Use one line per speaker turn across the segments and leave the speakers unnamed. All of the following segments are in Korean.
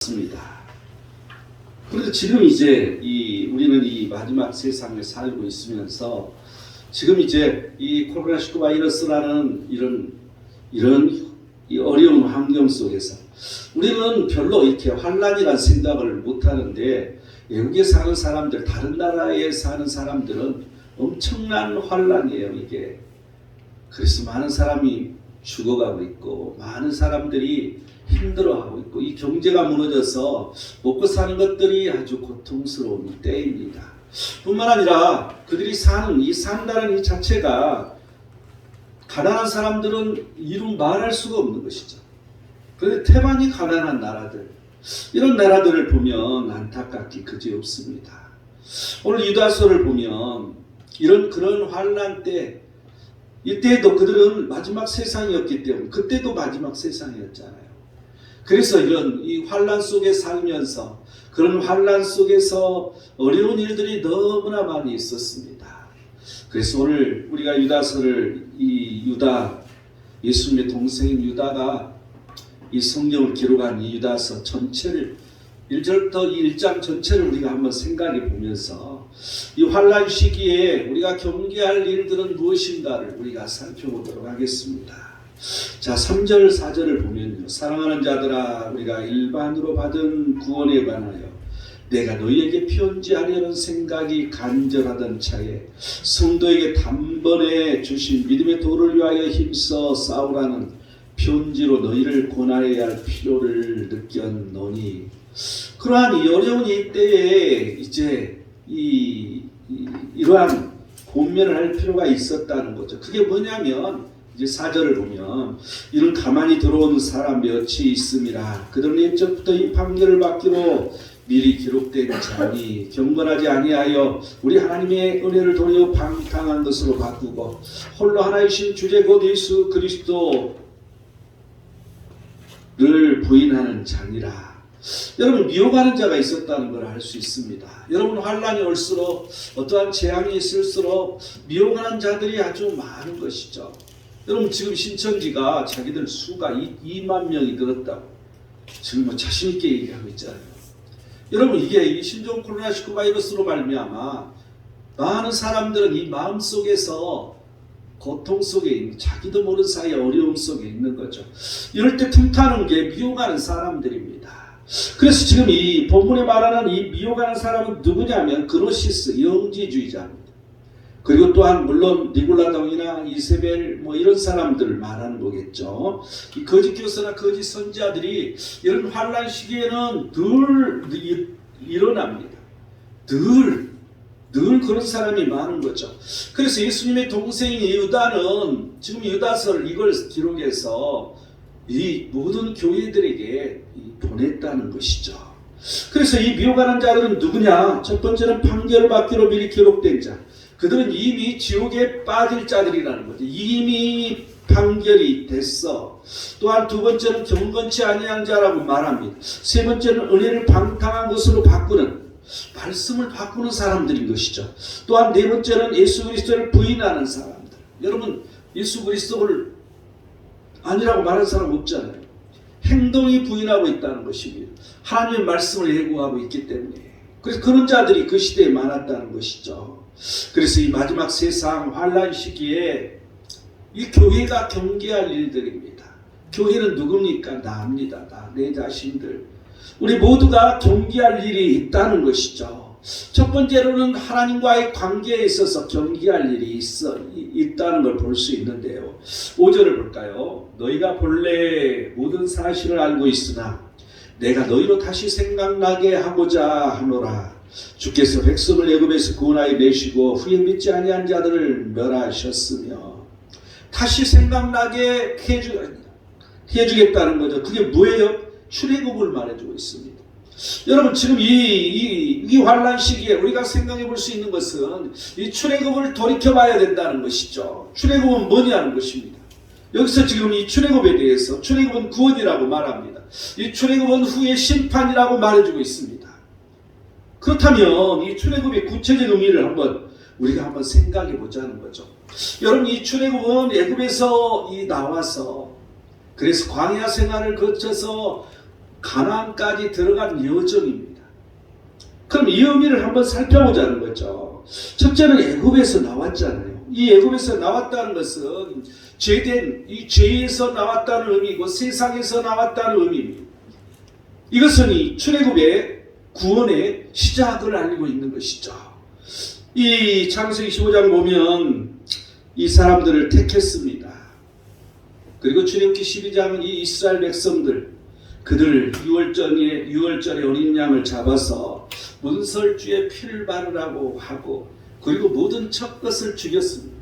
왔습니다. 그런데 지금 이제 우리는 이 마지막 세상에 살고 있으면서 지금 이제 이 코로나19 바이러스라는 이런 이 어려운 환경 속에서 우리는 별로 이렇게 환란이라는 생각을 못 하는데, 외국에 사는 사람들, 다른 나라에 사는 사람들은 엄청난 환란이에요, 이게. 그래서 많은 사람이 죽어가고 있고, 많은 사람들이 힘들어하고 있고, 이 경제가 무너져서 먹고 사는 것들이 아주 고통스러운 때입니다. 뿐만 아니라 그들이 산다는 이 자체가 가난한 사람들은 이루 말할 수가 없는 것이죠. 그런데 태반이 가난한 나라들, 이런 나라들을 보면 안타깝기 그지없습니다. 오늘 유다서를 보면 그런 환난 때, 이때도 그들은 마지막 세상이었기 때문에, 그때도 마지막 세상이었잖아요. 그래서 이 환난 속에 살면서, 그런 환난 속에서 어려운 일들이 너무나 많이 있었습니다. 그래서 오늘 우리가 유다서를, 예수님의 동생인 유다가 이 성경을 기록한 이 유다서 전체를, 1절부터 이 1장 전체를 우리가 한번 생각해 보면서 이 환난 시기에 우리가 경계할 일들은 무엇인가를 우리가 살펴보도록 하겠습니다. 자, 3절 4절을 보면요, 사랑하는 자들아, 우리가 일반으로 받은 구원에 관하여 내가 너희에게 편지하려는 생각이 간절하던 차에 성도에게 단번에 주신 믿음의 도를 위하여 힘써 싸우라는 편지로 너희를 권하여야 할 필요를 느꼈노니, 그러한 이 어려운 이 때에 이제 이러한 권면을 할 필요가 있었다는 거죠. 그게 뭐냐면, 이제 4절을 보면 이는 가만히 들어온 사람 몇이 있음이라. 그들은 옛적부터 이 판결을 받기로 미리 기록된 자니 경건하지 아니하여 우리 하나님의 은혜를 도리어 방탕한 것으로 바꾸고 홀로 하나이신 주제 곧 예수 그리스도를 부인하는 자니라. 여러분, 미혹하는 자가 있었다는 걸 알 수 있습니다. 여러분, 환란이 올수록, 어떠한 재앙이 있을수록 미혹하는 자들이 아주 많은 것이죠. 여러분, 지금 신천지가 자기들 수가 2만 명이 늘었다고 지금 자신 있게 얘기하고 있잖아요. 여러분, 이게 이 신종 코로나19 바이러스로 말미암아 많은 사람들은 이 마음속에서 고통 속에 있는, 자기도 모르는 사이에 어려움 속에 있는 거죠. 이럴 때 틈타는 게 미혹하는 사람들입니다. 그래서 지금 이 본문에 말하는 이 미혹하는 사람은 누구냐면 그노시스, 영지주의자입니다. 그리고 또한 물론 니골라당이나 이세벨 이런 사람들을 말하는 거겠죠. 이 거짓 교사나 거짓 선지자들이 이런 환란 시기에는 늘 일어납니다. 늘 그런 사람이 많은 거죠. 그래서 예수님의 동생인 유다는 지금 유다서를 이걸 기록해서 이 모든 교회들에게 보냈다는 것이죠. 그래서 이 미혹하는 자들은 누구냐? 첫 번째는 판결을 받기로 미리 기록된 자. 그들은 이미 지옥에 빠질 자들이라는 거죠. 이미 판결이 됐어. 또한 두 번째는 경건치 아니한 자라고 말합니다. 세 번째는 은혜를 방탕한 것으로 바꾸는, 말씀을 바꾸는 사람들인 것이죠. 또한 네 번째는 예수 그리스도를 부인하는 사람들. 여러분, 예수 그리스도를 아니라고 말하는 사람 없잖아요. 행동이 부인하고 있다는 것입니다. 하나님의 말씀을 예고하고 있기 때문에. 그래서 그런 자들이 그 시대에 많았다는 것이죠. 그래서 이 마지막 세상 환란 시기에 이 교회가 경계할 일들입니다. 교회는 누굽니까? 나입니다. 내 자신들. 우리 모두가 경계할 일이 있다는 것이죠. 첫 번째로는 하나님과의 관계에 있어서 경계할 일이 있다는 걸 볼 수 있는데요. 5절을 볼까요? 너희가 본래 모든 사실을 알고 있으나 내가 너희로 다시 생각나게 하고자 하노라. 주께서 백성을 애굽에서 구원하여 내시고 후에 믿지 아니한 자들을 멸하셨으며, 다시 생각나게 해주겠다는 거죠. 그게 뭐예요? 출애굽을 말해주고 있습니다. 여러분, 지금 이 환란 시기에 우리가 생각해 볼 수 있는 것은 이 출애굽을 돌이켜봐야 된다는 것이죠. 출애굽은 뭐냐는 것입니다. 여기서 지금 이 출애굽에 대해서, 출애굽은 구원이라고 말합니다. 이 출애굽은 후에 심판이라고 말해주고 있습니다. 그렇다면 이 출애굽의 구체적 의미를 우리가 한번 생각해 보자는 거죠. 여러분, 이 출애굽은 애굽에서 나와서, 그래서 광야 생활을 거쳐서 가나안까지 들어간 여정입니다. 그럼 이 의미를 한번 살펴보자는 거죠. 첫째는 애굽에서 나왔잖아요. 이 애굽에서 나왔다는 것은 죄된 이 죄에서 나왔다는 의미고 세상에서 나왔다는 의미입니다. 이것은 이 출애굽의 구원의 시작을 알리고 있는 것이죠. 이 창세기 15장 보면 이 사람들을 택했습니다. 그리고 출애굽기 12장은 이 이스라엘 백성들 그들 6월절에 어린 양을 잡아서 문설주에 피를 바르라고 하고 그리고 모든 첫것을 죽였습니다.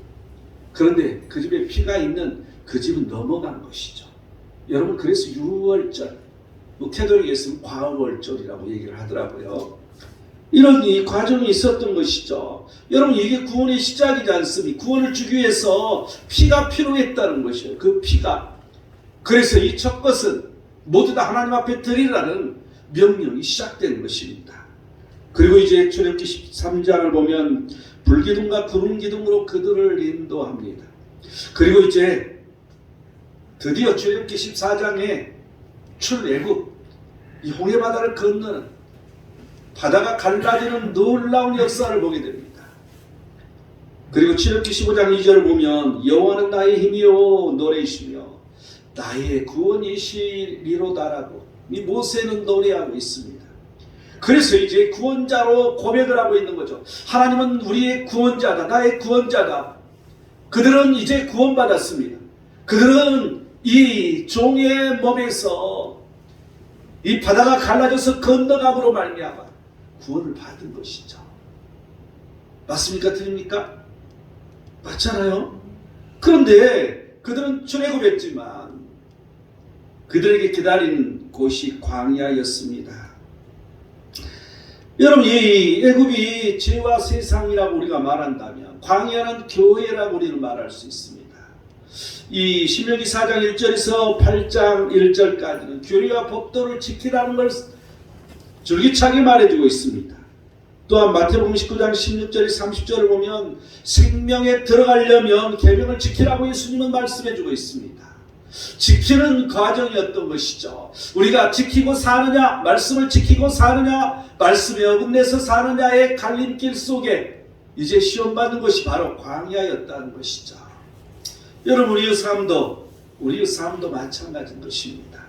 그런데 그 집에 피가 있는 그 집은 넘어간 것이죠. 여러분 그래서 6월절 캐톨릭에서는 과월절이라고 얘기를 하더라고요. 이런 이 과정이 있었던 것이죠. 여러분 이게 구원의 시작이지 않습니까? 구원을 주기 위해서 피가 필요했다는 것이에요. 그 피가. 그래서 이 첫것은 모두 다 하나님 앞에 드리라는 명령이 시작된 것입니다. 그리고 이제 출애굽기 13장을 보면 불기둥과 구름기둥으로 그들을 인도합니다. 그리고 이제 드디어 출애굽기 14장에 출애굽 이 홍해바다를 건너는 바다가 갈라지는 놀라운 역사를 보게 됩니다. 그리고 출애굽기 15장 2절을 보면 여호와는 나의 힘이요 노래이시며 나의 구원이시리로다라고 이 모세는 노래하고 있습니다. 그래서 이제 구원자로 고백을 하고 있는 거죠. 하나님은 우리의 구원자다. 나의 구원자다. 그들은 이제 구원받았습니다. 그들은 이 종의 몸에서 이 바다가 갈라져서 건너감으로 말미암아 구원을 받은 것이죠. 맞습니까? 틀립니까? 맞잖아요. 그런데 그들은 출애굽했지만 그들에게 기다린 곳이 광야였습니다. 여러분 이 애굽이 죄와 세상이라고 우리가 말한다면 광야는 교회라고 우리는 말할 수 있습니다. 이 신명기 4장 1절에서 8장 1절까지는 규례와 법도를 지키라는 걸 줄기차게 말해주고 있습니다. 또한 마태복음 19장 16절에 30절을 보면 생명에 들어가려면 계명을 지키라고 예수님은 말씀해주고 있습니다. 지키는 과정이었던 것이죠. 우리가 지키고 사느냐, 말씀을 지키고 사느냐, 말씀에 어긋내서 사느냐의 갈림길 속에 이제 시험받는 것이 바로 광야였다는 것이죠. 여러분 우리의 삶도 마찬가지인 것입니다.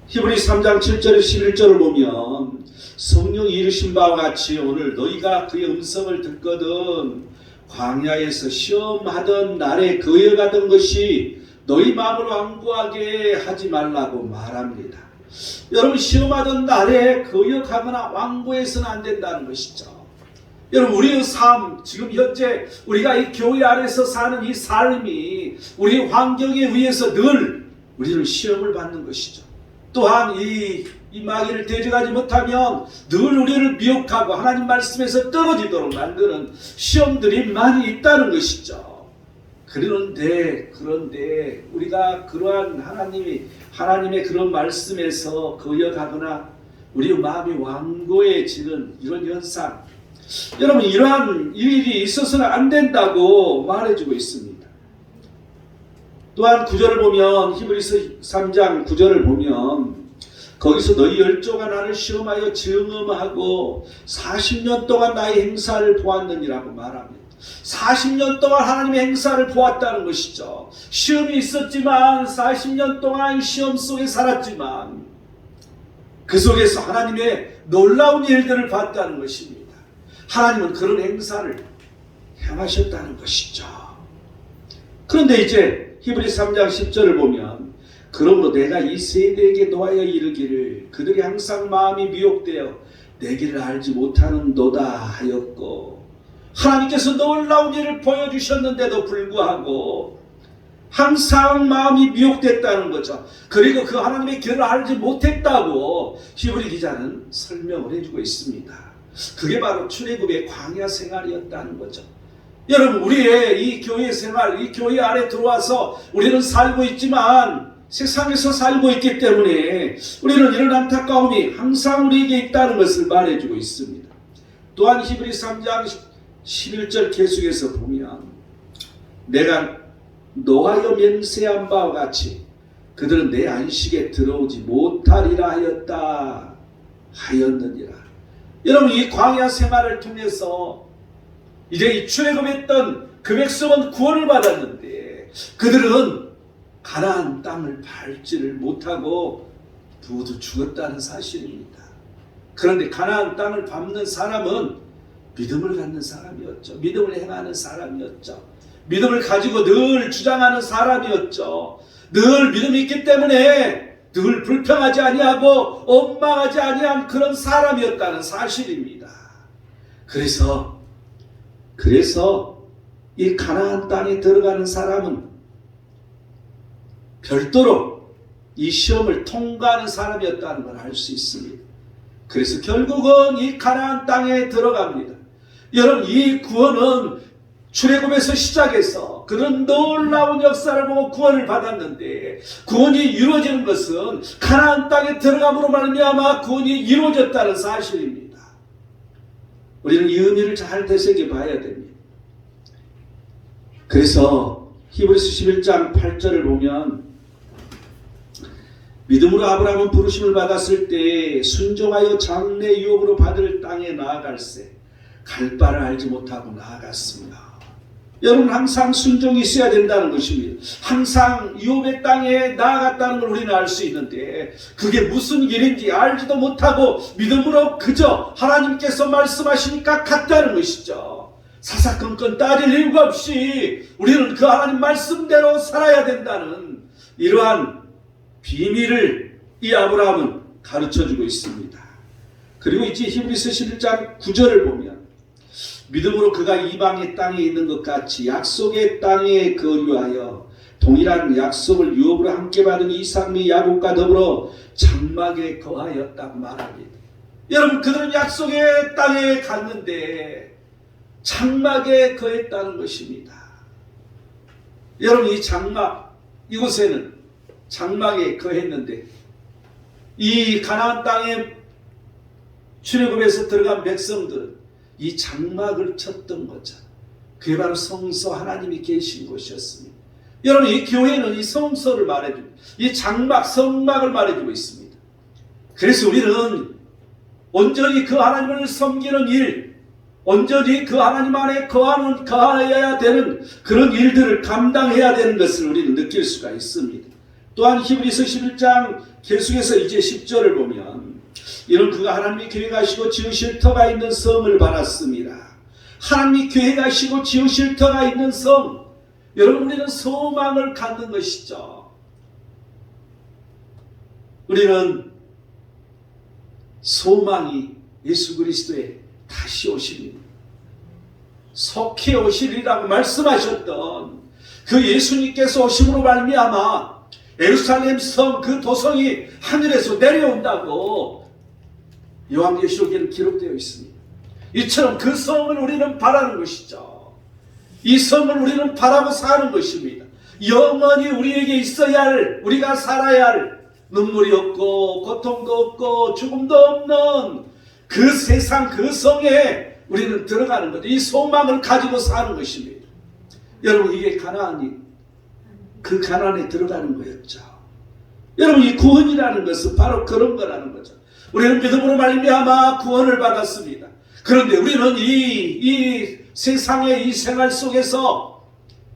히브리 3장 7절에서 11절을 보면 성령이 이르신 바와 같이 오늘 너희가 그의 음성을 듣거든 광야에서 시험하던 날에 거여가던 것이 너희 마음을 완고하게 하지 말라고 말합니다. 여러분 시험하던 날에 거여가거나 완고해서는 안 된다는 것이죠. 여러분 우리의 삶 지금 현재 우리가 이 교회 안에서 사는 이 삶이 우리 환경에 의해서 늘 우리는 시험을 받는 것이죠. 또한 이 마귀를 대적하지 못하면 늘 우리를 미혹하고 하나님 말씀에서 떨어지도록 만드는 시험들이 많이 있다는 것이죠. 그런데 우리가 그러한 하나님의 그런 말씀에서 거여가거나 우리의 마음이 완고해지는 이런 현상, 여러분 이러한 일이 있어서는 안 된다고 말해주고 있습니다. 또한 9절을 보면 히브리서 3장 9절을 보면 거기서 너희 열조가 나를 시험하여 증언하고 40년 동안 나의 행사를 보았느니라고 말합니다. 40년 동안 하나님의 행사를 보았다는 것이죠. 시험이 있었지만 40년 동안 시험 속에 살았지만 그 속에서 하나님의 놀라운 일들을 봤다는 것입니다. 하나님은 그런 행사를 행하셨다는 것이죠. 그런데 이제 히브리 3장 10절을 보면 그러므로 내가 이 세대에게 노하여 이르기를 그들이 항상 마음이 미혹되어 내 길을 알지 못하는도다 하였고 하나님께서 놀라운 일을 보여주셨는데도 불구하고 항상 마음이 미혹됐다는 거죠. 그리고 그 하나님의 길을 알지 못했다고 히브리 기자는 설명을 해주고 있습니다. 그게 바로 출애굽의 광야 생활이었다는 거죠. 여러분 우리의 이 교회 생활, 이 교회 안에 들어와서 우리는 살고 있지만 세상에서 살고 있기 때문에 우리는 이런 안타까움이 항상 우리에게 있다는 것을 말해주고 있습니다. 또한 히브리 3장 11절 계속해서 보면 내가 노하여 맹세한 바와 같이 그들은 내 안식에 들어오지 못하리라 하였느니라. 여러분, 이 광야 생활을 통해서 이제 이 출애굽했던 그 백성은 구원을 받았는데 그들은 가나안 땅을 밟지를 못하고 모두 죽었다는 사실입니다. 그런데 가나안 땅을 밟는 사람은 믿음을 갖는 사람이었죠. 믿음을 행하는 사람이었죠. 믿음을 가지고 늘 주장하는 사람이었죠. 늘 믿음이 있기 때문에 늘 불평하지 아니하고 원망하지 아니한 그런 사람이었다는 사실입니다. 그래서 이 가나안 땅에 들어가는 사람은 별도로 이 시험을 통과하는 사람이었다는 걸 알 수 있습니다. 그래서 결국은 이 가나안 땅에 들어갑니다. 여러분, 이 구원은 출애굽에서 시작해서 그런 놀라운 역사를 보고 구원을 받았는데 구원이 이루어지는 것은 가나안 땅에 들어감으로 말미암아 구원이 이루어졌다는 사실입니다. 우리는 이 의미를 잘 되새겨 봐야 됩니다. 그래서 히브리서 11장 8절을 보면 믿음으로 아브라함은 부르심을 받았을 때 순종하여 장래 유업으로 받을 땅에 나아갈새 갈 바를 알지 못하고 나아갔습니다. 여러분, 항상 순종이 있어야 된다는 것입니다. 항상 유업의 땅에 나아갔다는 걸 우리는 알 수 있는데 그게 무슨 일인지 알지도 못하고 믿음으로 그저 하나님께서 말씀하시니까 갔다는 것이죠. 사사건건 따질 이유가 없이 우리는 그 하나님 말씀대로 살아야 된다는 이러한 비밀을 이 아브라함은 가르쳐주고 있습니다. 그리고 이제 히브리서 11장 9절을 보면 믿음으로 그가 이방의 땅에 있는 것 같이 약속의 땅에 거류하여 동일한 약속을 유업으로 함께 받은 이삭 및 야곱과 더불어 장막에 거하였다고 말합니다. 여러분, 그들은 약속의 땅에 갔는데 장막에 거했다는 것입니다. 여러분, 이 장막, 이곳에는 장막에 거했는데 이 가나안 땅에 출애굽에서 들어간 백성들은 이 장막을 쳤던 거죠. 그게 바로 성소, 하나님이 계신 곳이었습니다. 여러분, 이 교회는 이 성소를 말해주고 이 장막, 성막을 말해주고 있습니다. 그래서 우리는 온전히 그 하나님을 섬기는 일, 온전히 그 하나님 안에 거하여야 되는 그런 일들을 감당해야 되는 것을 우리는 느낄 수가 있습니다. 또한 히브리서 11장 계속해서 이제 10절을 보면 이는 그가 하나님이 계획하시고 지으실 터가 있는 성을 받았습니다. 하나님이 계획하시고 지으실 터가 있는 성, 여러분, 우리는 소망을 갖는 것이죠. 우리는 소망이 예수 그리스도의 다시 오십니다. 속히 오시리라고 말씀하셨던 그 예수님께서 오심으로 말미암아 예루살렘 성, 그 도성이 하늘에서 내려온다고 요한계시록에는 기록되어 있습니다. 이처럼 그 성을 우리는 바라는 것이죠. 이 성을 우리는 바라고 사는 것입니다. 영원히 우리에게 있어야 할, 우리가 살아야 할, 눈물이 없고 고통도 없고 죽음도 없는 그 세상, 그 성에 우리는 들어가는 것, 이 소망을 가지고 사는 것입니다. 여러분, 이게 가나안이 그 가난에 들어가는 거였죠. 여러분, 이 구원이라는 것은 바로 그런 거라는 거죠. 우리는 믿음으로 말미암아 구원을 받았습니다. 그런데 우리는 이 세상의 이 생활 속에서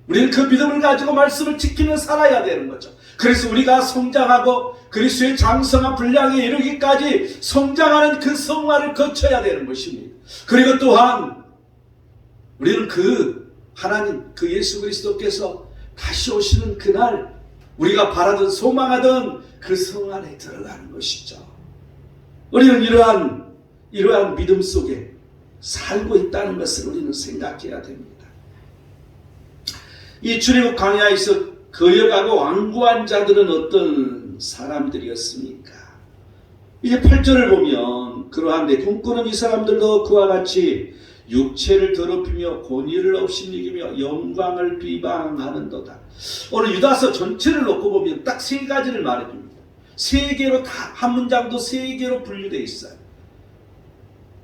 우리는 그 믿음을 가지고 말씀을 지키며 살아야 되는 거죠. 그래서 우리가 성장하고 그리스도의 장성한 분량에 이르기까지 성장하는 그 성화를 거쳐야 되는 것입니다. 그리고 또한 우리는 그 하나님, 그 예수 그리스도께서 다시 오시는 그날 우리가 바라던 소망하던 그 성 안에 들어가는 것이죠. 우리는 이러한 믿음 속에 살고 있다는 것을 우리는 생각해야 됩니다. 이 출애굽 광야에서 거여가고 완고한 자들은 어떤 사람들이었습니까? 이제 8절을 보면 그러한데 꿈꾸는 이 사람들도 그와 같이 육체를 더럽히며 권위를 업신이기며 영광을 비방하는도다. 오늘 유다서 전체를 놓고 보면 딱 세 가지를 말해줍니다. 세 개로 다, 한 문장도 세 개로 분류되어 있어요.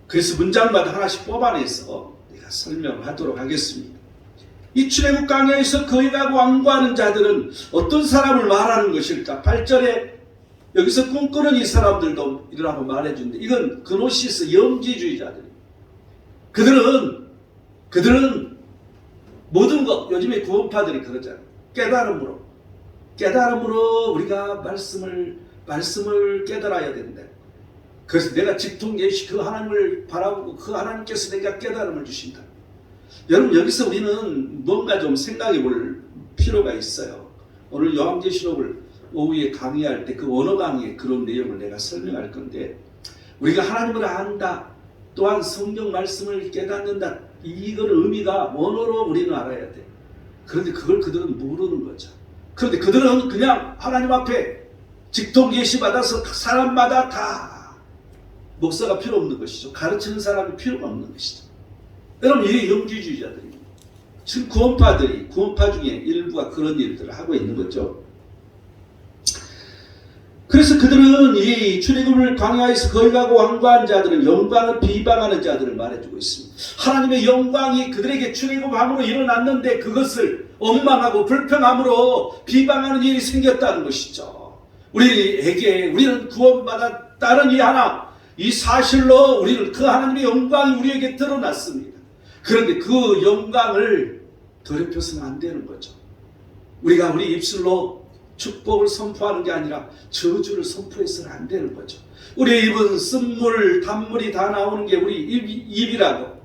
그래서 문장마다 하나씩 뽑아내서 내가 설명하도록 하겠습니다. 이 출애굽 광야에서 거행하고 완고하는 자들은 어떤 사람을 말하는 것일까? 8절에 여기서 꿈꾸는 이 사람들도 이라고 말해주는데, 이건 그노시스 영지주의자들이에요. 그들은 모든 것, 요즘에 구원파들이 그러잖아요. 깨달음으로 우리가 말씀을 깨달아야 된다. 그래서 내가 직통예시 그 하나님을 바라보고 그 하나님께서 내가 깨달음을 주신다. 여러분, 여기서 우리는 뭔가 좀 생각해 볼 필요가 있어요. 오늘 요한계시록을 오후에 강의할 때 그 원어 강의에 그런 내용을 내가 설명할 건데, 우리가 하나님을 안다, 또한 성경 말씀을 깨닫는다, 이건 의미가 원어로 우리는 알아야 돼. 그런데 그걸 그들은 모르는 거죠. 그런데 그들은 그냥 하나님 앞에 직통 예시 받아서 사람마다 다 목사가 필요 없는 것이죠. 가르치는 사람이 필요가 없는 것이죠. 여러분, 이게 영지주의자들입니다. 지금 구원파 중에 일부가 그런 일들을 하고 있는 거죠. 그래서 그들은 이 출애굽을 광야에서 거행하고 완고한 자들은 영광을 비방하는 자들을 말해주고 있습니다. 하나님의 영광이 그들에게 출애굽함으로 일어났는데 그것을 원망하고 불평함으로 비방하는 일이 생겼다는 것이죠. 우리는 구원받았다는 이 사실로 우리는 그 하나님의 영광이 우리에게 드러났습니다. 그런데 그 영광을 더럽혀서는 안 되는 거죠. 우리가 우리 입술로 축복을 선포하는 게 아니라 저주를 선포해서는 안 되는 거죠. 우리의 입은 쓴물, 단물이 다 나오는 게 우리 입이라고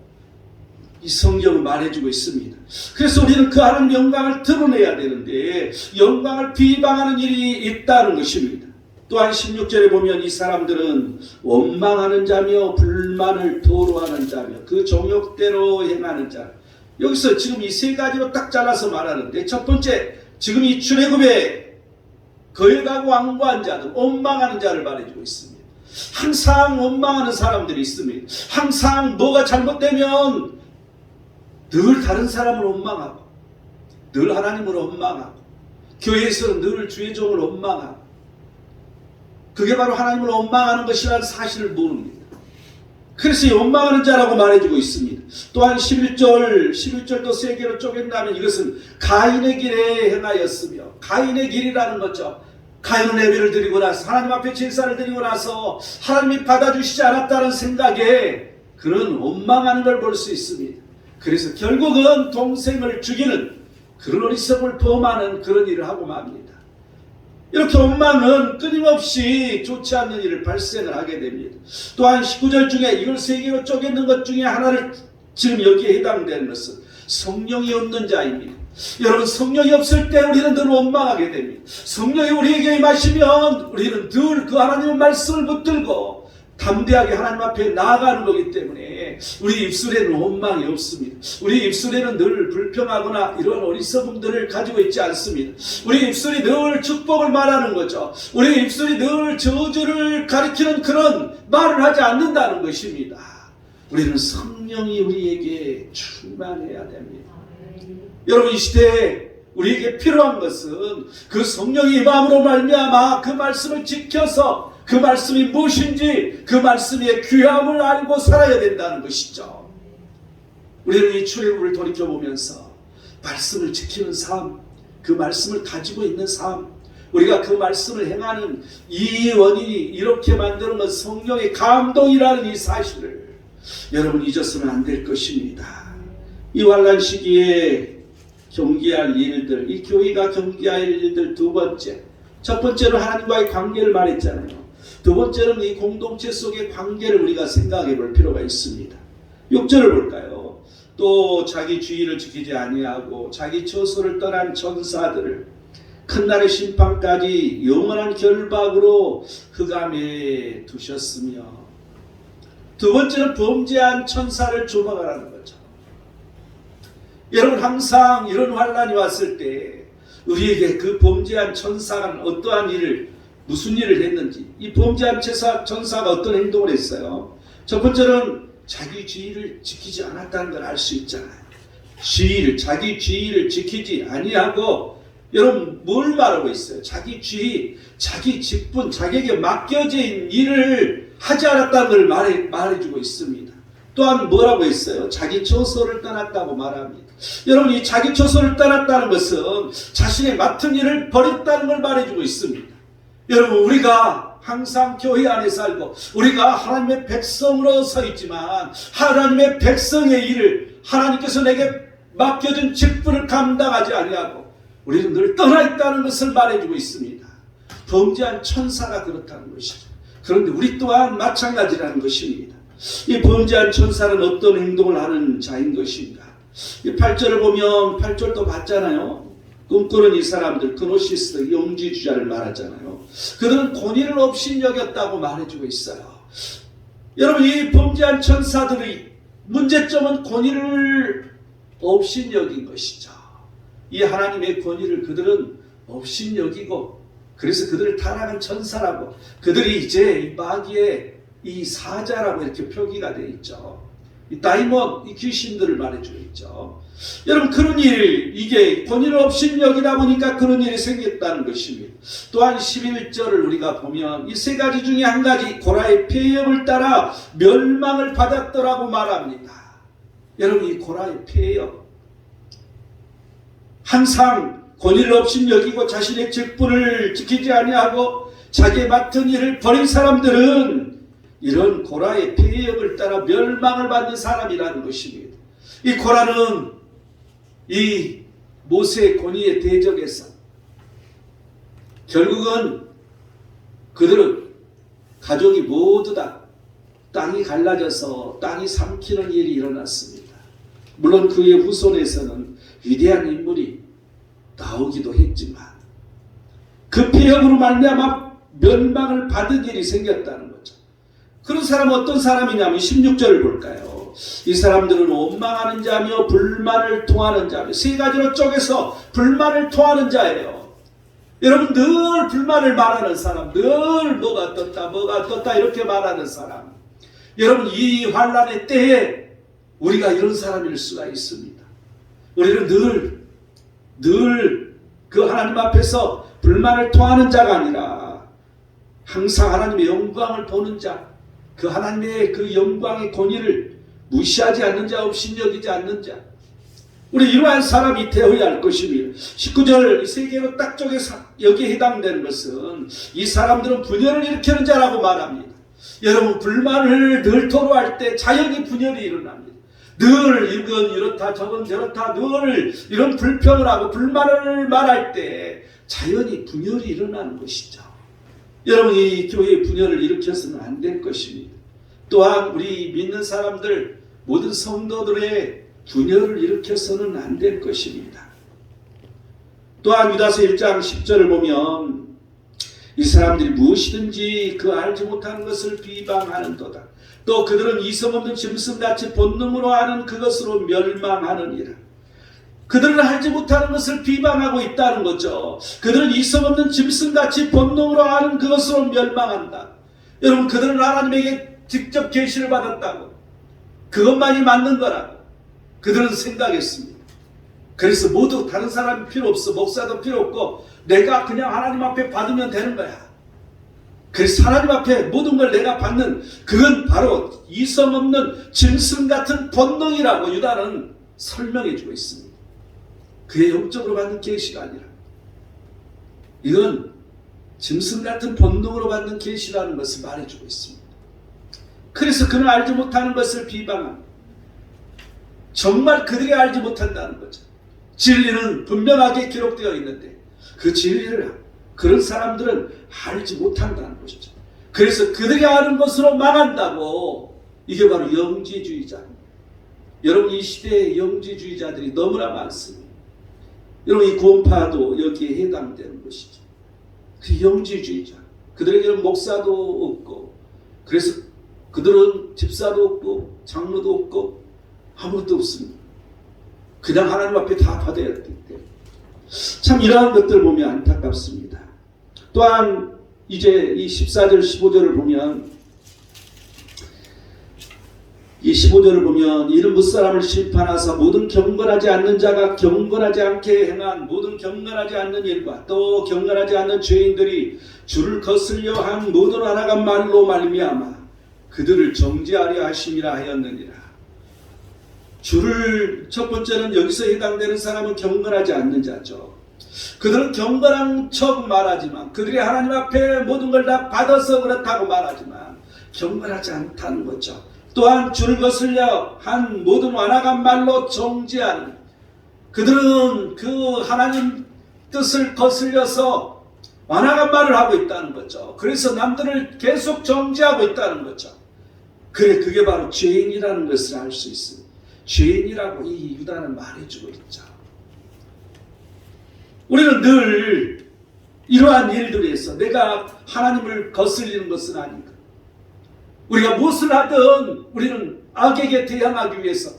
이 성경은 말해주고 있습니다. 그래서 우리는 그 하나님의 영광을 드러내야 되는데 영광을 비방하는 일이 있다는 것입니다. 또한 16절에 보면 이 사람들은 원망하는 자며 불만을 토로하는 자며 그 정욕대로 행하는 자. 여기서 지금 이 세 가지로 딱 잘라서 말하는데, 첫 번째, 지금 이 출애굽에 거행하고 완고한 자들, 원망하는 자를 말해주고 있습니다. 항상 원망하는 사람들이 있습니다. 항상 뭐가 잘못되면 늘 다른 사람을 원망하고, 늘 하나님을 원망하고, 교회에서는 늘 주의 종을 원망하고, 그게 바로 하나님을 원망하는 것이라는 사실을 모릅니다. 그래서 이 원망하는 자라고 말해주고 있습니다. 또한 11절도 세 개로 쪼갠다면 이것은 가인의 길에 행하였으며, 가인의 길이라는 거죠. 가인은 예배를 드리고 나서 하나님 앞에 제사를 드리고 나서 하나님이 받아주시지 않았다는 생각에 그런 원망하는 걸 볼 수 있습니다. 그래서 결국은 동생을 죽이는 그런 어리석음을 범하는 그런 일을 하고 맙니다. 이렇게 원망은 끊임없이 좋지 않는 일을 발생을 하게 됩니다. 또한 19절 중에 이걸 세 개로 쪼개는 것 중에 하나를 지금 여기에 해당되는 것은 성령이 없는 자입니다. 여러분, 성령이 없을 때 우리는 늘 원망하게 됩니다. 성령이 우리에게 임하시면 우리는 늘 그 하나님의 말씀을 붙들고 담대하게 하나님 앞에 나아가는 거기 때문에 우리 입술에는 원망이 없습니다. 우리 입술에는 늘 불평하거나 이런 어리석음들을 가지고 있지 않습니다. 우리 입술이 늘 축복을 말하는 거죠. 우리 입술이 늘 저주를 가리키는 그런 말을 하지 않는다는 것입니다. 우리는 성령이 우리에게 충만해야 됩니다. 여러분, 이 시대에 우리에게 필요한 것은 그 성령이 마음으로 말미암아 그 말씀을 지켜서 그 말씀이 무엇인지 그 말씀의 귀함을 알고 살아야 된다는 것이죠. 우리는 이 출애굽을 돌이켜보면서 말씀을 지키는 삶, 그 말씀을 가지고 있는 삶, 우리가 그 말씀을 행하는 이 원인이 이렇게 만드는 건 성령의 감동이라는 이 사실을 여러분 잊어서는 안 될 것입니다. 이 환난 시기에 경계할 일들, 이 교회가 경계할 일들 두 번째, 첫 번째로 하나님과의 관계를 말했잖아요. 두 번째는 이 공동체 속의 관계를 우리가 생각해 볼 필요가 있습니다. 6절을 볼까요? 또 자기 주의를 지키지 아니하고 자기 처소를 떠난 천사들을 큰 날의 심판까지 영원한 결박으로 흑암에 두셨으며, 두 번째는 범죄한 천사를 조망하라는 거죠. 여러분, 항상 이런 환난이 왔을 때 우리에게 그 범죄한 천사가 어떠한 무슨 일을 했는지, 이 범죄한 천사가 어떤 행동을 했어요. 첫 번째는 자기 주의를 지키지 않았다는 걸 알 수 있잖아요. 자기 주의를 지키지 아니하고, 여러분 뭘 말하고 있어요? 자기 주의, 자기 직분, 자기에게 맡겨진 일을 하지 않았다는 걸 말해주고 있습니다. 또한 뭐라고 했어요? 자기 처소를 떠났다고 말합니다. 여러분, 이 자기 처소를 떠났다는 것은 자신의 맡은 일을 버렸다는 걸 말해주고 있습니다. 여러분, 우리가 항상 교회 안에 살고 우리가 하나님의 백성으로 서 있지만 하나님의 백성의 일을 하나님께서 내게 맡겨준 직분을 감당하지 아니하고 우리는 늘 떠나 있다는 것을 말해주고 있습니다. 범죄한 천사가 그렇다는 것이죠. 그런데 우리 또한 마찬가지라는 것입니다. 이 범죄한 천사는 어떤 행동을 하는 자인 것인가? 이 8절을 보면 8절도 봤잖아요. 꿈꾸는 이 사람들, 그노시스, 영지주자를 말하잖아요. 그들은 권위를 업신여겼다고 말해주고 있어요. 여러분, 이 범죄한 천사들의 문제점은 권위를 업신여긴 것이죠. 이 하나님의 권위를 그들은 업신여기고, 그래서 그들을 타락한 천사라고, 그들이 이제 이 마귀의 이 사자라고 이렇게 표기가 되어 있죠. 이 다이몬, 이 귀신들을 말해주고 있죠. 여러분, 그런 일, 이게 권위를 업신여기다 보니까 그런 일이 생겼다는 것입니다. 또한 11절을 우리가 보면 이 세 가지 중에 한 가지, 고라의 폐역을 따라 멸망을 받았더라고 말합니다. 여러분, 이 고라의 폐역, 항상 권위를 업신여기고 자신의 직분을 지키지 아니하고 자기의 맡은 일을 버린 사람들은 이런 고라의 폐역을 따라 멸망을 받는 사람이라는 것입니다. 이 고라는 이 모세의 권위에 대적해서 결국은 그들은 가족이 모두 다 땅이 갈라져서 땅이 삼키는 일이 일어났습니다. 물론 그의 후손에서는 위대한 인물이 나오기도 했지만 그 폐역으로 말미암아 멸망을 받은 일이 생겼다는 거죠. 그런 사람은 어떤 사람이냐면 16절을 볼까요? 이 사람들은 원망하는 자며 불만을 토하는 자며, 세 가지로 쪼개서 불만을 토하는 자예요. 여러분, 늘 불만을 말하는 사람, 늘 뭐가 떴다 이렇게 말하는 사람. 여러분, 이 환난의 때에 우리가 이런 사람일 수가 있습니다. 우리는 늘 그 하나님 앞에서 불만을 토하는 자가 아니라 항상 하나님의 영광을 보는 자, 그 하나님의 그 영광의 권위를 무시하지 않는 자, 업신여기지 않는 자, 우리 이러한 사람이 되어야 할 것입니다. 19절 세 개로 딱 쪼개서 여기에 해당되는 것은 이 사람들은 분열을 일으키는 자라고 말합니다. 여러분, 불만을 늘 토로할 때 자연히 분열이 일어납니다. 늘 이건 이렇다 저건 저렇다 늘 이런 불평을 하고 불만을 말할 때 자연히 분열이 일어나는 것이죠. 여러분, 이 교회의 분열을 일으켜서는 안 될 것입니다. 또한 우리 믿는 사람들, 모든 성도들의 분열을 일으켜서는 안 될 것입니다. 또한 유다서 1장 10절을 보면 이 사람들이 무엇이든지 그 알지 못하는 것을 비방하는도다. 또 그들은 이성 없는 짐승같이 본능으로 하는 그것으로 멸망하느니라. 그들은 알지 못하는 것을 비방하고 있다는 거죠. 그들은 이성 없는 짐승같이 본능으로 하는 그것으로 멸망한다. 여러분, 그들은 하나님에게 직접 계시를 받았다고, 그것만이 맞는 거라고 그들은 생각했습니다. 그래서 모두 다른 사람이 필요 없어, 목사도 필요 없고 내가 그냥 하나님 앞에 받으면 되는 거야. 그래서 하나님 앞에 모든 걸 내가 받는, 그건 바로 이성 없는 짐승 같은 본능이라고 유다는 설명해 주고 있습니다. 그의 영적으로 받는 계시가 아니라 이건 짐승 같은 본능으로 받는 계시라는 것을 말해주고 있습니다. 그래서 그는 알지 못하는 것을 비방합니다. 정말 그들이 알지 못한다는 거죠. 진리는 분명하게 기록되어 있는데 그 진리를 그런 사람들은 알지 못한다는 것이죠. 그래서 그들이 아는 것으로 망한다고, 이게 바로 영지주의자입니다. 여러분, 이 시대에 영지주의자들이 너무나 많습니다. 여러분, 이 구원파도 여기에 해당되는 것이죠. 그 영지주의자, 그들에게는 목사도 없고, 그래서 그들은 집사도 없고 장로도 없고 아무것도 없습니다. 그냥 하나님 앞에 다 받아야 되기 때문에 참 이러한 것들 보면 안타깝습니다. 또한 이제 이 14절 15절을 보면, 이 15절을 보면 이는 무사람을 심판하사 모든 경건하지 않는 자가 경건하지 않게 행한 모든 경건하지 않는 일과 또 경건하지 않는 죄인들이 주를 거슬려 한 모든 알아간 말로 말미암아 그들을 정죄하려 하심이라 하였느니라. 첫 번째는 여기서 해당되는 사람은 경건하지 않는 자죠. 그들은 경건한 척 말하지만, 그들이 하나님 앞에 모든 걸 다 받아서 그렇다고 말하지만 경건하지 않다는 거죠. 또한 줄을 거슬려 한 모든 완악한 말로 정죄하는, 그들은 그 하나님 뜻을 거슬려서 완악한 말을 하고 있다는 거죠. 그래서 남들을 계속 정죄하고 있다는 거죠. 그게 바로 죄인이라는 것을 알 수 있습니다. 죄인이라고 이 유다는 말해주고 있죠. 우리는 늘 이러한 일들에서 내가 하나님을 거슬리는 것은 아닌가. 우리가 무엇을 하든 우리는 악에게 대항하기 위해서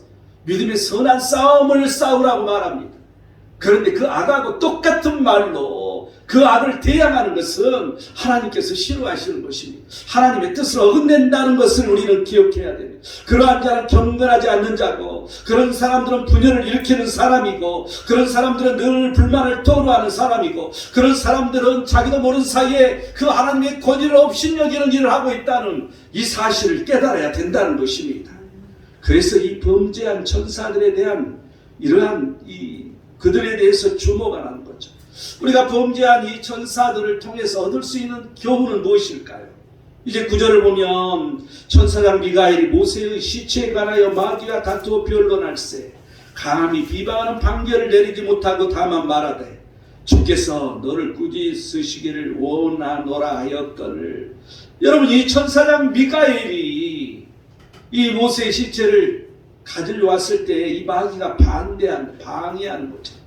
믿음의 선한 싸움을 싸우라고 말합니다. 그런데 그 악하고 똑같은 말로 그 악을 대항하는 것은 하나님께서 싫어하시는 것입니다. 하나님의 뜻을 어긋낸다는 것을 우리는 기억해야 됩니다. 그러한 자는 경건하지 않는 자고, 그런 사람들은 분열을 일으키는 사람이고, 그런 사람들은 늘 불만을 토로하는 사람이고, 그런 사람들은 자기도 모르는 사이에 그 하나님의 권위를 업신여기는 일을 하고 있다는 이 사실을 깨달아야 된다는 것입니다. 그래서 이 범죄한 천사들에 대한 이러한 그들에 대해서 주목하는 거죠. 우리가 범죄한 이 천사들을 통해서 얻을 수 있는 교훈은 무엇일까요? 이제 9절을 보면 천사장 미가엘이 모세의 시체에 관하여 마귀와 다투어 변론할세 감히 비방하는 판결을 내리지 못하고 다만 말하되 주께서 너를 꾸짖으시기를 원하노라 하였거늘. 여러분, 이 천사장 미가엘이 이 모세의 시체를 가지러 왔을 때 이 마귀가 방해하는 거죠.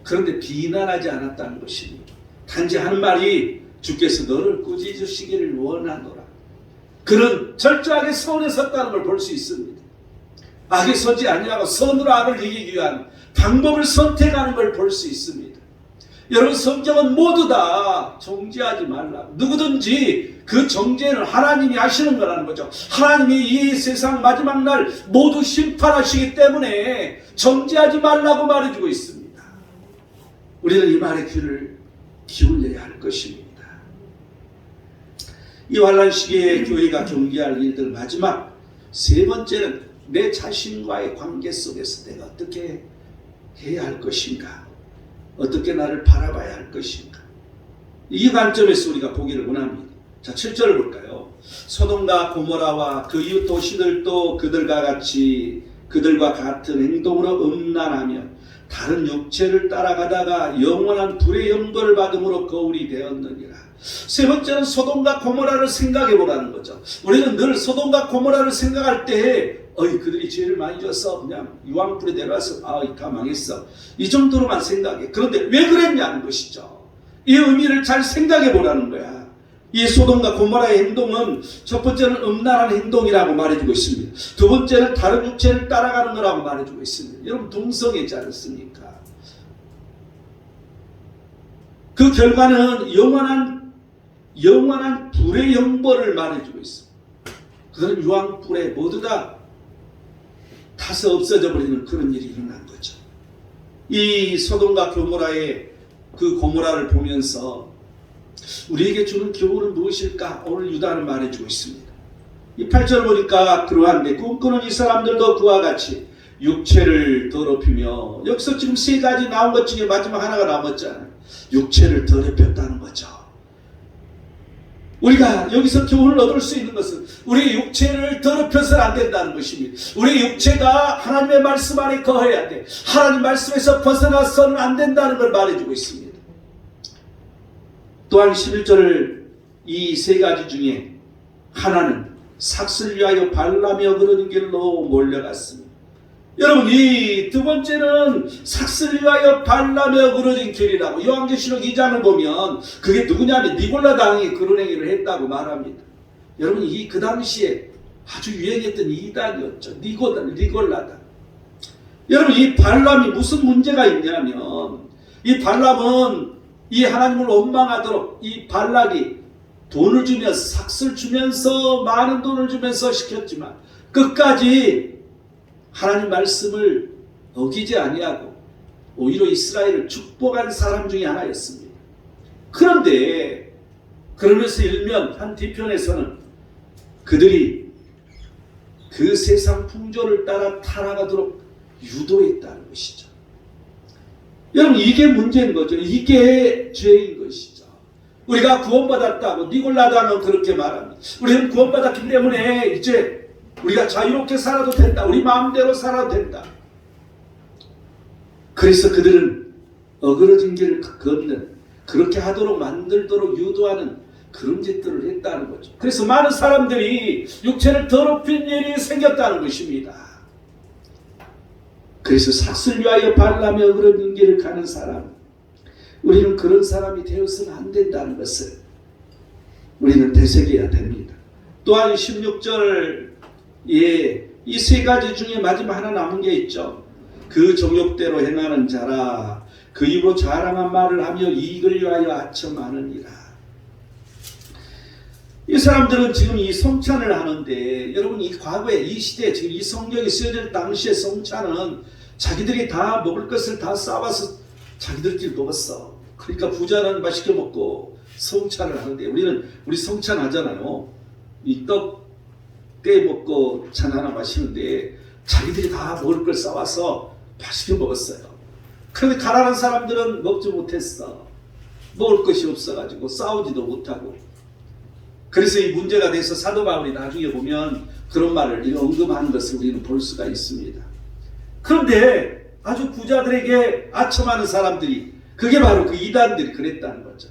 그런데 비난하지 않았다는 것입니다. 단지 하는 말이 주께서 너를 꾸짖으시기를 원하노라. 그는 철저하게 선에 섰다는 걸 볼 수 있습니다. 악에 서지 아니하고 선으로 악을 이기기 위한 방법을 선택하는 걸 볼 수 있습니다. 여러분, 성경은 모두 다 정죄하지 말라고, 누구든지 그 정죄는 하나님이 하시는 거라는 거죠. 하나님이 이 세상 마지막 날 모두 심판하시기 때문에 정죄하지 말라고 말해주고 있습니다. 우리는 이 말에 귀를 기울여야 할 것입니다. 이 환난 시기에 교회가 경계할 일들 마지막 세 번째는 내 자신과의 관계 속에서 내가 어떻게 해야 할 것인가, 어떻게 나를 바라봐야 할 것인가, 이 관점에서 우리가 보기를 원합니다. 자, 7절을 볼까요? 소돔과 고모라와 그 이웃 도시들도 그들과 같은 행동으로 음란하며 다른 육체를 따라가다가 영원한 불의 영벌을 받음으로 거울이 되었느니라. 세 번째는 소돔과 고모라를 생각해 보라는 거죠. 우리는 늘 소돔과 고모라를 생각할 때 그들이 죄를 많이 져서 그냥 유황불에 내려와서 다 망했어, 이 정도로만 생각해. 그런데 왜 그랬냐는 것이죠. 이 의미를 잘 생각해 보라는 거야. 이 소돔과 고모라의 행동은 첫 번째는 음란한 행동이라고 말해주고 있습니다. 두 번째는 다른 육체를 따라가는 거라고 말해주고 있습니다. 여러분, 동성애지 않습니까? 그 결과는 영원한 불의 영벌을 말해주고 있습니다. 그들은 유황불에 모두 다 타서 없어져 버리는 그런 일이 일어난 거죠. 이 소돔과 고모라의 그 고모라를 보면서 우리에게 주는 교훈은 무엇일까? 오늘 유다는 말해주고 있습니다. 이 8절 보니까 그러한 내 꿈꾸는 이 사람들도 그와 같이 육체를 더럽히며, 여기서 지금 세 가지 나온 것 중에 마지막 하나가 남았잖아요. 육체를 더럽혔다는 거죠. 우리가 여기서 교훈을 얻을 수 있는 것은 우리의 육체를 더럽혀서는 안 된다는 것입니다. 우리의 육체가 하나님의 말씀 안에 거해야 돼. 하나님 말씀에서 벗어나서는 안 된다는 걸 말해주고 있습니다. 또한 11절을 이 세 가지 중에 하나는 삭슬 위하여 발라며 그러는 길로 몰려갔습니다. 여러분, 이 두 번째는 삭슬 위하여 발라며 그러는 길이라고 요한계시록 2장을 보면 그게 누구냐면 니골라 당이 그런 행위를 했다고 말합니다. 여러분, 그 당시에 아주 유행했던 이단이었죠. 니골라당. 여러분, 이 발람이 무슨 문제가 있냐면, 이 발람은 이 하나님을 원망하도록 이 발락이 돈을 주면서, 삭슬 주면서, 많은 돈을 주면서 시켰지만 끝까지 하나님 말씀을 어기지 아니하고 오히려 이스라엘을 축복한 사람 중에 하나였습니다. 그런데 그러면서 일면 한 뒤편에서는 그들이 그 세상 풍조를 따라 타락하도록 유도했다는 것이죠. 여러분, 이게 문제인 거죠. 이게 죄인 것이죠. 우리가 구원받았다고 니골라다는 그렇게 말합니다. 우리는 구원받았기 때문에 이제 우리가 자유롭게 살아도 된다. 우리 마음대로 살아도 된다. 그래서 그들은 어그러진 길을 걷는, 그렇게 하도록 만들도록 유도하는 그런 짓들을 했다는 거죠. 그래서 많은 사람들이 육체를 더럽힌 일이 생겼다는 것입니다. 그래서 삭슬 위하여 발람에 어그러진 길을 가는 사람, 우리는 그런 사람이 되어서는 안 된다는 것을 우리는 되새겨야 됩니다. 또한 16절 이 세 가지 중에 마지막 하나 남은 게 있죠. 그 정욕대로 행하는 자라 그 입으로 자랑한 말을 하며 이익을 위하여 아첨하느니라. 이 사람들은 지금 이 성찬을 하는데, 여러분, 이 과거에 이 시대에 지금 이 성경이 쓰여질 당시의 성찬은 자기들이 다 먹을 것을 다 싸와서 자기들끼리 먹었어. 그러니까 부자는 맛있게 먹고 성찬을 하는데, 우리 성찬 하잖아요. 이 떡 떼 먹고 잔 하나 마시는데 자기들이 다 먹을 걸 싸와서 맛있게 먹었어요. 그런데 가난한 사람들은 먹지 못했어. 먹을 것이 없어가지고 싸우지도 못하고. 그래서 이 문제가 돼서 사도 바울이 나중에 보면 그런 말을 언급하는 것을 우리는 볼 수가 있습니다. 그런데 아주 부자들에게 아첨하는 사람들이, 그게 바로 그 이단들이 그랬다는 거죠.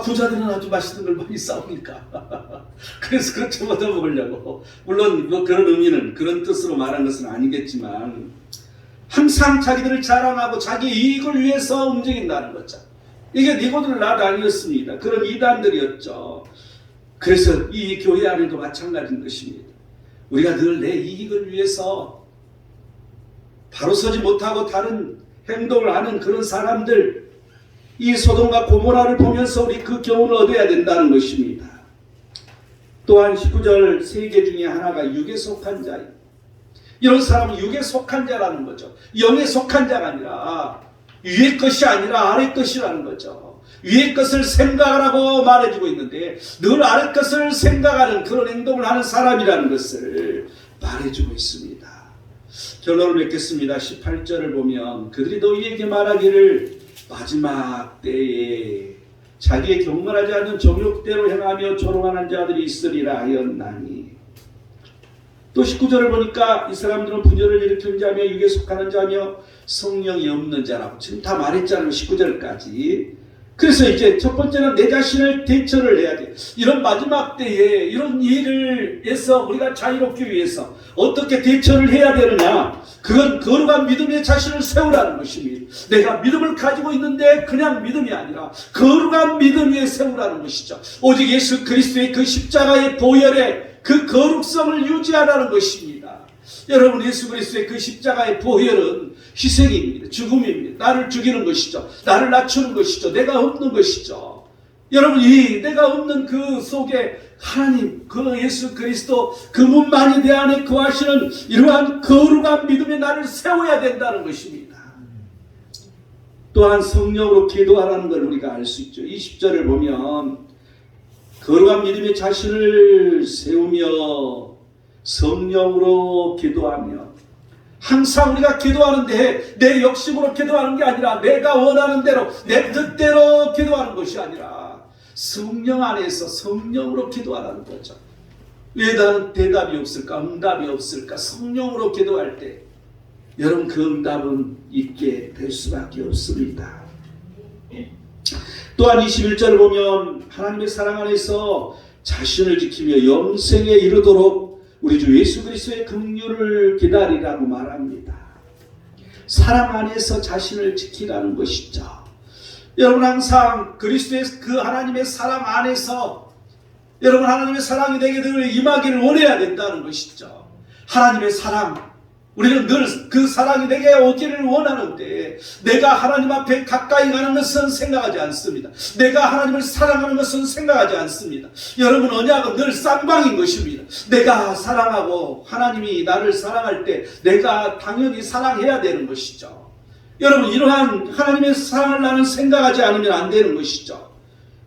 부자들은 아주 맛있는 걸 많이 싸우니까 그래서 그렇게 얻어먹으려고. 물론 뭐 그런 의미는, 그런 뜻으로 말한 것은 아니겠지만 항상 자기들을 자랑하고 자기 이익을 위해서 움직인다는 거죠. 이게 니고들라도 아니었습니다. 그런 이단들이었죠. 그래서 이 교회 안에도 마찬가지인 것입니다. 우리가 늘 내 이익을 위해서 바로 서지 못하고 다른 행동을 하는 그런 사람들, 이 소돔과 고모라를 보면서 우리 그 교훈을 얻어야 된다는 것입니다. 또한 19절 세 개 중에 하나가 육에 속한 자예요. 이런 사람은 육에 속한 자라는 거죠. 영에 속한 자가 아니라, 위의 것이 아니라 아래 것이라는 거죠. 위의 것을 생각하라고 말해주고 있는데 늘 아래 것을 생각하는 그런 행동을 하는 사람이라는 것을 말해주고 있습니다. 결론을 맺겠습니다. 18절을 보면 그들이 너희에게 말하기를 마지막 때에 자기의 경건하지 않는 정욕대로 행하며 조롱하는 자들이 있으리라 하였나니. 또 19절을 보니까 이 사람들은 분열을 일으키는 자며 육에 속하는 자며 성령이 없는 자라고 지금 다 말했잖아요. 19절까지. 그래서 이제 첫 번째는 내 자신을 대처를 해야 돼. 이런 마지막 때에 이런 일을 해서 우리가 자유롭기 위해서 어떻게 대처를 해야 되느냐. 그건 거룩한 믿음의 자신을 세우라는 것입니다. 내가 믿음을 가지고 있는데 그냥 믿음이 아니라 거룩한 믿음 위에 세우라는 것이죠. 오직 예수 그리스도의 그 십자가의 보혈의 그 거룩성을 유지하라는 것입니다. 여러분, 예수 그리스도의 그 십자가의 보혈은 희생입니다. 죽음입니다. 나를 죽이는 것이죠. 나를 낮추는 것이죠. 내가 없는 것이죠. 여러분, 이 내가 없는 그 속에 하나님, 그 예수 그리스도 그 문만이 내 안에 거하시는 이러한 거룩한 믿음의 나를 세워야 된다는 것입니다. 또한 성령으로 기도하라는 걸 우리가 알 수 있죠. 20절을 보면 거룩한 믿음의 자신을 세우며 성령으로 기도하며, 항상 우리가 기도하는데 내 욕심으로 기도하는 게 아니라 내가 원하는 대로 내 뜻대로 기도하는 것이 아니라 성령 안에서 성령으로 기도하라는 거죠. 왜 나는 대답이 없을까? 응답이 없을까? 성령으로 기도할 때 여러분 그 응답은 있게 될 수밖에 없습니다. 또한 21절을 보면 하나님의 사랑 안에서 자신을 지키며 영생에 이르도록 우리 주 예수 그리스도의 긍휼을 기다리라고 말합니다. 사랑 안에서 자신을 지키라는 것이죠. 여러분, 항상 그리스도의 그 하나님의 사랑 안에서 여러분 하나님의 사랑이 내게 늘 임하기를 원해야 된다는 것이죠. 하나님의 사랑, 우리는 늘 그 사랑이 내게 오기를 원하는데 내가 하나님 앞에 가까이 가는 것은 생각하지 않습니다. 내가 하나님을 사랑하는 것은 생각하지 않습니다. 여러분, 언약은 늘 쌍방인 것입니다. 내가 사랑하고 하나님이 나를 사랑할 때 내가 당연히 사랑해야 되는 것이죠. 여러분, 이러한 하나님의 사랑을 나는 생각하지 않으면 안 되는 것이죠.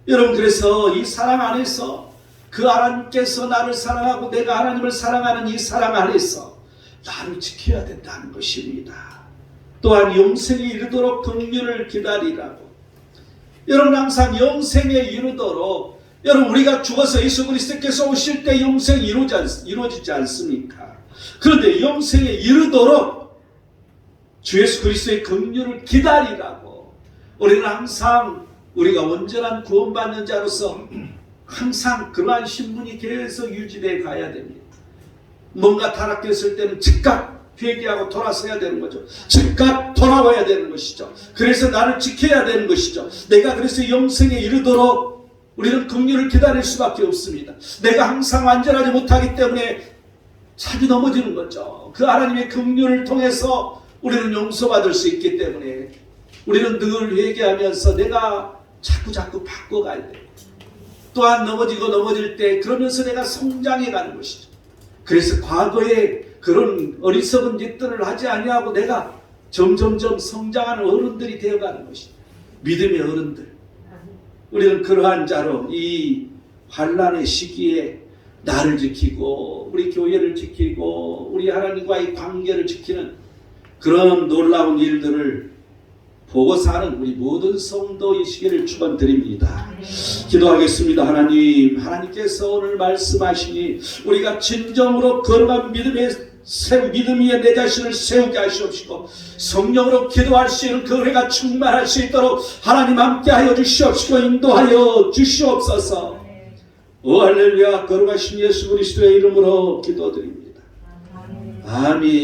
여러분, 그래서 이 사랑 안에서 그 하나님께서 나를 사랑하고 내가 하나님을 사랑하는 이 사랑 안에서 나를 지켜야 된다는 것입니다. 또한 영생에 이르도록 긍휼을 기다리라고. 여러분 항상 영생에 이르도록, 여러분 우리가 죽어서 예수 그리스도께서 오실 때 영생이 이루어지지 않습니까? 그런데 영생에 이르도록 주 예수 그리스도의 긍휼을 기다리라고. 우리는 항상 우리가 온전한 구원받는 자로서 항상 그러한 신분이 계속 유지되어 가야 됩니다. 뭔가 타락됐을 때는 즉각 회개하고 돌아서야 되는 거죠. 즉각 돌아와야 되는 것이죠. 그래서 나를 지켜야 되는 것이죠. 내가 그래서 영생에 이르도록 우리는 긍휼을 기다릴 수밖에 없습니다. 내가 항상 완전하지 못하기 때문에 자주 넘어지는 거죠. 그 하나님의 긍휼을 통해서 우리는 용서받을 수 있기 때문에 우리는 늘 회개하면서 내가 자꾸 바꿔가야 돼요. 또한 넘어질 때 그러면서 내가 성장해 가는 것이죠. 그래서 과거에 그런 어리석은 짓들을 하지 아니하고 내가 점점점 성장하는 어른들이 되어가는 것이죠. 믿음의 어른들. 우리는 그러한 자로 이 환난의 시기에 나를 지키고 우리 교회를 지키고 우리 하나님과의 관계를 지키는 그런 놀라운 일들을 보고 사는 우리 모든 성도 이 시기를 축원드립니다. 기도하겠습니다. 하나님, 하나님께서 오늘 말씀하시니 우리가 진정으로 거룩한 믿음에 내 자신을 세우게 하시옵시고 성령으로 기도할 수 있는 그 은혜가 충만할 수 있도록 하나님 함께하여 주시옵시고 인도하여 주시옵소서. 오 할렐루야. 거룩하신 예수 그리스도의 이름으로 기도드립니다. 아멘.